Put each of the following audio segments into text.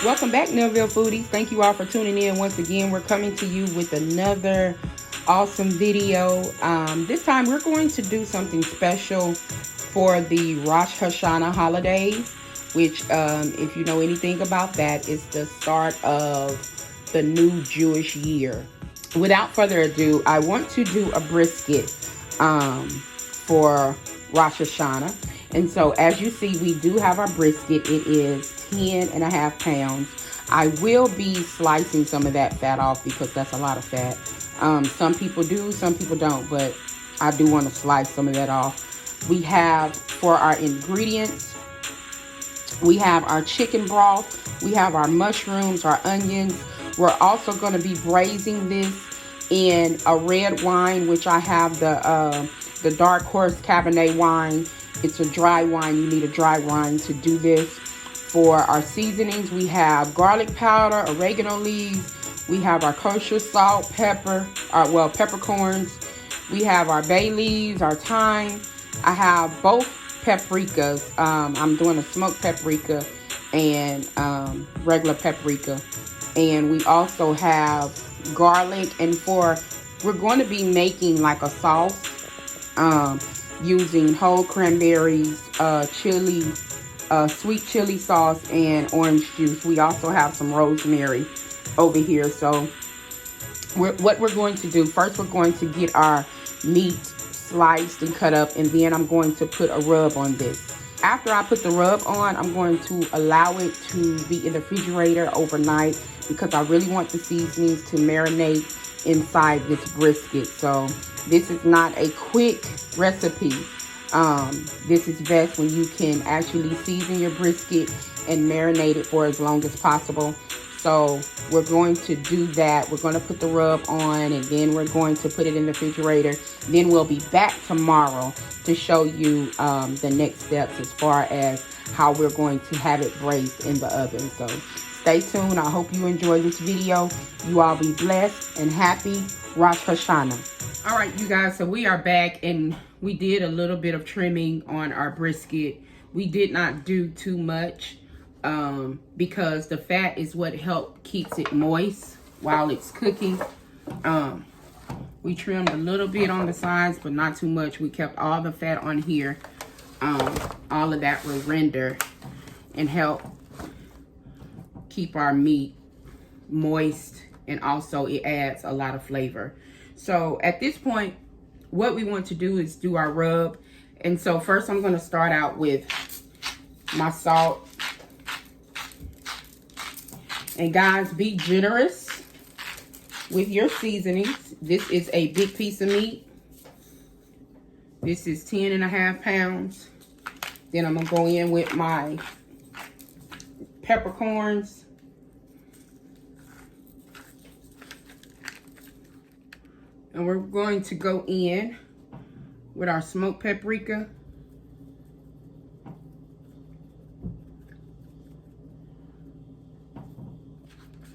Welcome back, Millville Foodies. Thank you all for tuning in once again. We're coming to you with another awesome video. This time we're going to do something special for the Rosh Hashanah holidays, which if you know anything about that, is the start of the new Jewish year. Without further ado, I want to do a brisket for Rosh Hashanah. And so as you see, we do have our brisket. It is 10.5 pounds. I will be slicing some of that fat off because that's a lot of fat. Some people do, some people don't, but I do want to slice some of that off. We have, for our ingredients, we have our chicken broth, we have our mushrooms, our onions. We're also going to be braising this in a red wine, which I have the Dark Horse Cabernet wine. It's a dry wine. You need a dry wine to do this. For our seasonings, we have garlic powder, oregano leaves. We have our kosher salt, pepper, peppercorns. We have our bay leaves, our thyme. I have both paprikas. I'm doing a smoked paprika and regular paprika. And we also have garlic. And we're going to be making like a sauce using whole cranberries, chili, sweet chili sauce, and orange juice. We also have some rosemary over here. So what we're going to do, first we're going to get our meat sliced and cut up, and then I'm going to put a rub on this. After I put the rub on, I'm going to allow it to be in the refrigerator overnight because I really want the seasonings to marinate inside this brisket. So this is not a quick recipe. This is best when you can actually season your brisket and marinate it for as long as possible. So we're going to do that. We're going to put the rub on, and then we're going to put it in the refrigerator. Then we'll be back tomorrow to show you the next steps as far as how we're going to have it braised in the oven. So stay tuned. I hope you enjoy this video. You all be blessed and happy Rosh Hashanah. All right, you guys, so we are back, and we did a little bit of trimming on our brisket. We did not do too much because the fat is what keeps it moist while it's cooking. We trimmed a little bit on the sides, but not too much. We kept all the fat on here. All of that will render and help keep our meat moist, and also it adds a lot of flavor. So at this point, what we want to do is do our rub. And so first I'm going to start out with my salt. And guys, be generous with your seasonings. This is a big piece of meat. This is 10.5 pounds. Then I'm going to go in with my peppercorns. And we're going to go in with our smoked paprika.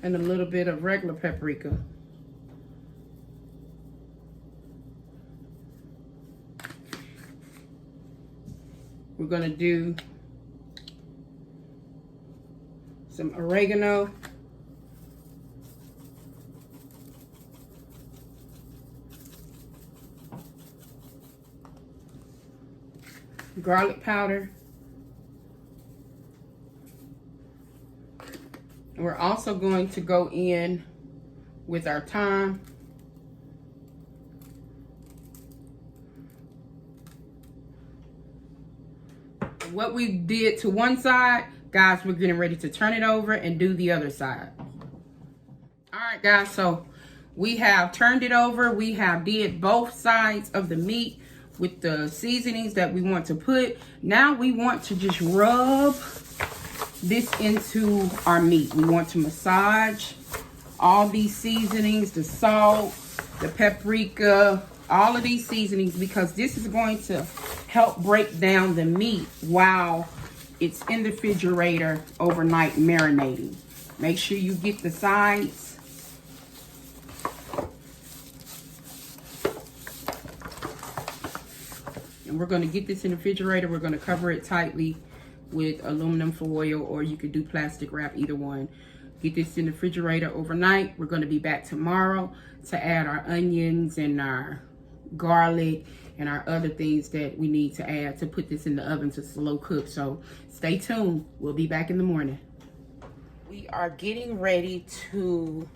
And a little bit of regular paprika. We're going to do some oregano. Garlic powder. And we're also going to go in with our thyme. What we did to one side, guys, we're getting ready to turn it over and do the other side. All right, guys, so we have turned it over. We have did both sides of the meat with the seasonings that we want to put. Now we want to just rub this into our meat. We want to massage all these seasonings, the salt, the paprika, all of these seasonings, because this is going to help break down the meat while it's in the refrigerator overnight marinating. Make sure you get the sides. And we're going to get this in the refrigerator. We're going to cover it tightly with aluminum foil, or you could do plastic wrap, either one. Get this in the refrigerator overnight. We're going to be back tomorrow to add our onions and our garlic and our other things that we need to add to put this in the oven to slow cook. So stay tuned. We'll be back in the morning. We are getting ready to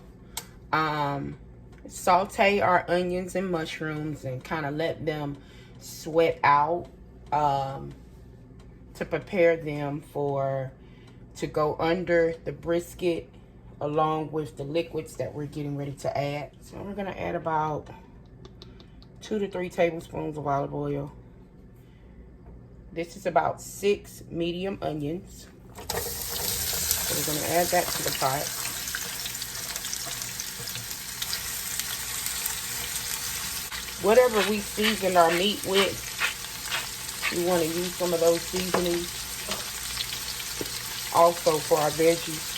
saute our onions and mushrooms and kind of let them sweat out to prepare them to go under the brisket along with the liquids that we're getting ready to add. So we're going to add about 2 to 3 tablespoons of olive oil. This is about 6 medium onions. So we're going to add that to the pot. Whatever we season our meat with, we want to use some of those seasonings also for our veggies.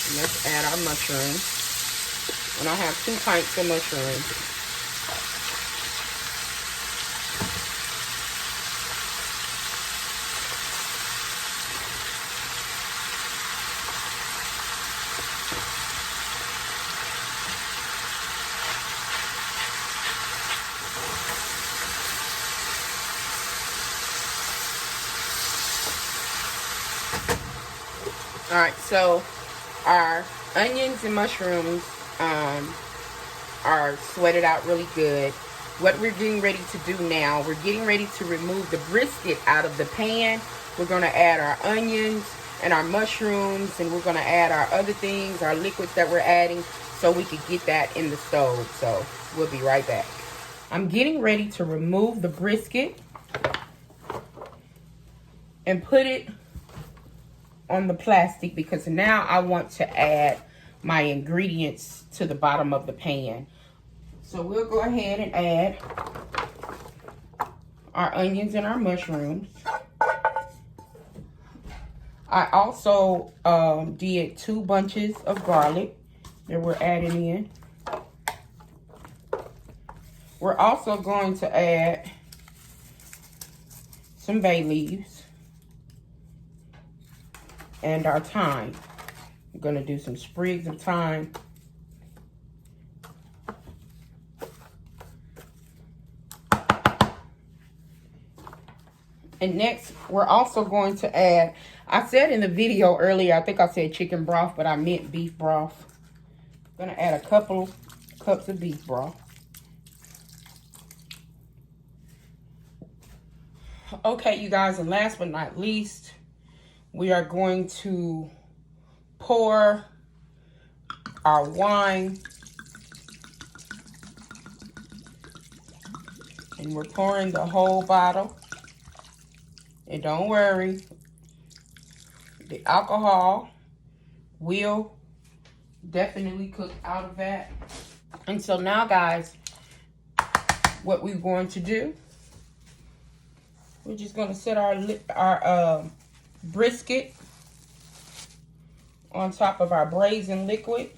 And let's add our mushrooms. And I have 2 pints of mushrooms. All right, so our onions and mushrooms are sweated out really good. What we're getting ready to do now, we're getting ready to remove the brisket out of the pan. We're going to add our onions and our mushrooms, and we're going to add our other things, our liquids that we're adding, so we could get that in the stove. So we'll be right back. I'm getting ready to remove the brisket and put it on the plastic, because now I want to add my ingredients to the bottom of the pan. So we'll go ahead and add our onions and our mushrooms. I also did 2 bunches of garlic that we're adding in. We're also going to add some bay leaves and our thyme. I'm going to do some sprigs of thyme. And next, we're also going to add, I said in the video earlier, I think I said chicken broth, but I meant beef broth. I'm going to add a couple cups of beef broth. Okay, you guys, and last but not least, we are going to pour our wine. And we're pouring the whole bottle. And don't worry, the alcohol will definitely cook out of that. And so now, guys, what we're going to do, we're just going to set our brisket on top of our braising liquid.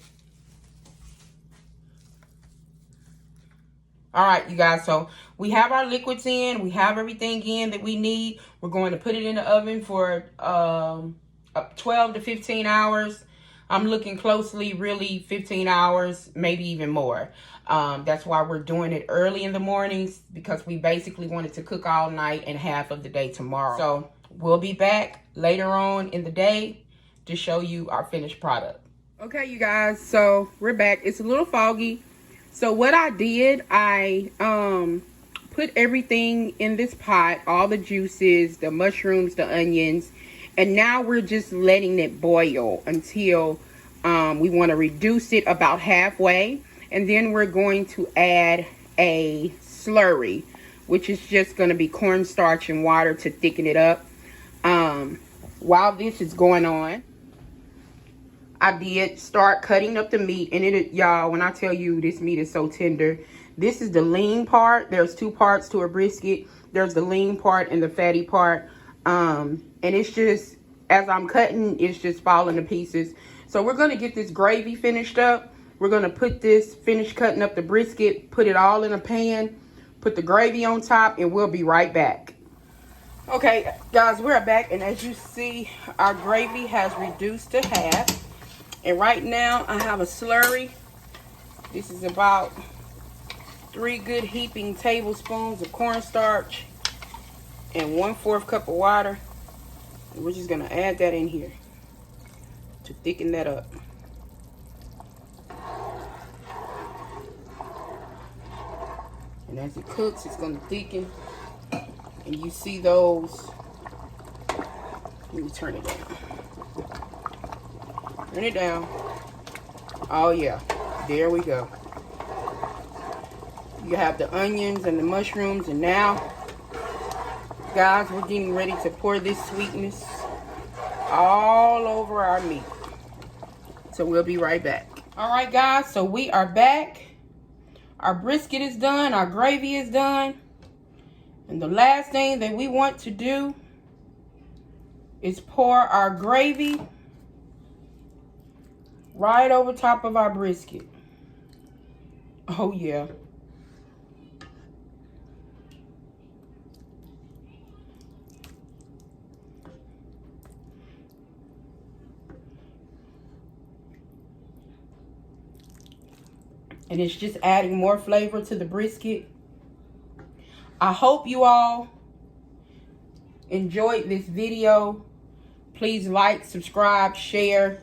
All right, you guys, so we have our liquids in. We have everything in that we need. We're going to put it in the oven for 12 to 15 hours. I'm looking closely, really 15 hours, maybe even more. That's why we're doing it early in the mornings, because we basically wanted to cook all night and half of the day tomorrow. So we'll be back later on in the day to show you our finished product. Okay, you guys, so we're back. It's a little foggy. So what I did, I put everything in this pot, all the juices, the mushrooms, the onions, and now we're just letting it boil until we want to reduce it about halfway. And then we're going to add a slurry, which is just going to be cornstarch and water to thicken it up. While this is going on, I did start cutting up the meat. And y'all, when I tell you this meat is so tender, this is the lean part. There's 2 parts to a brisket. There's the lean part and the fatty part. And it's just, as I'm cutting, it's just falling to pieces. So we're going to get this gravy finished up. We're going to finish cutting up the brisket, put it all in a pan, put the gravy on top, and we'll be right back. Okay, guys, we're back, and as you see, our gravy has reduced to half. And right now, I have a slurry. This is about 3 good heaping tablespoons of cornstarch and 1/4 cup of water. And we're just gonna add that in here to thicken that up. And as it cooks, it's gonna thicken. And you see those, let me turn it down. Turn it down. Oh yeah, there we go. You have the onions and the mushrooms, and now, guys, we're getting ready to pour this sweetness all over our meat. So we'll be right back. All right, guys, so we are back. Our brisket is done, our gravy is done. And the last thing that we want to do is pour our gravy right over top of our brisket. Oh yeah. And it's just adding more flavor to the brisket. I hope you all enjoyed this video. Please like, subscribe, share.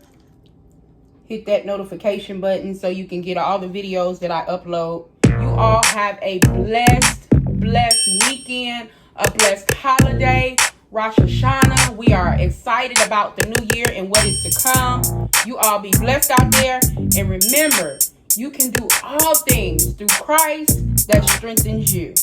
Hit that notification button so you can get all the videos that I upload. You all have a blessed weekend, a blessed holiday, Rosh Hashanah. We are excited about the new year and what is to come. You all be blessed out there. And remember, you can do all things through Christ that strengthens you.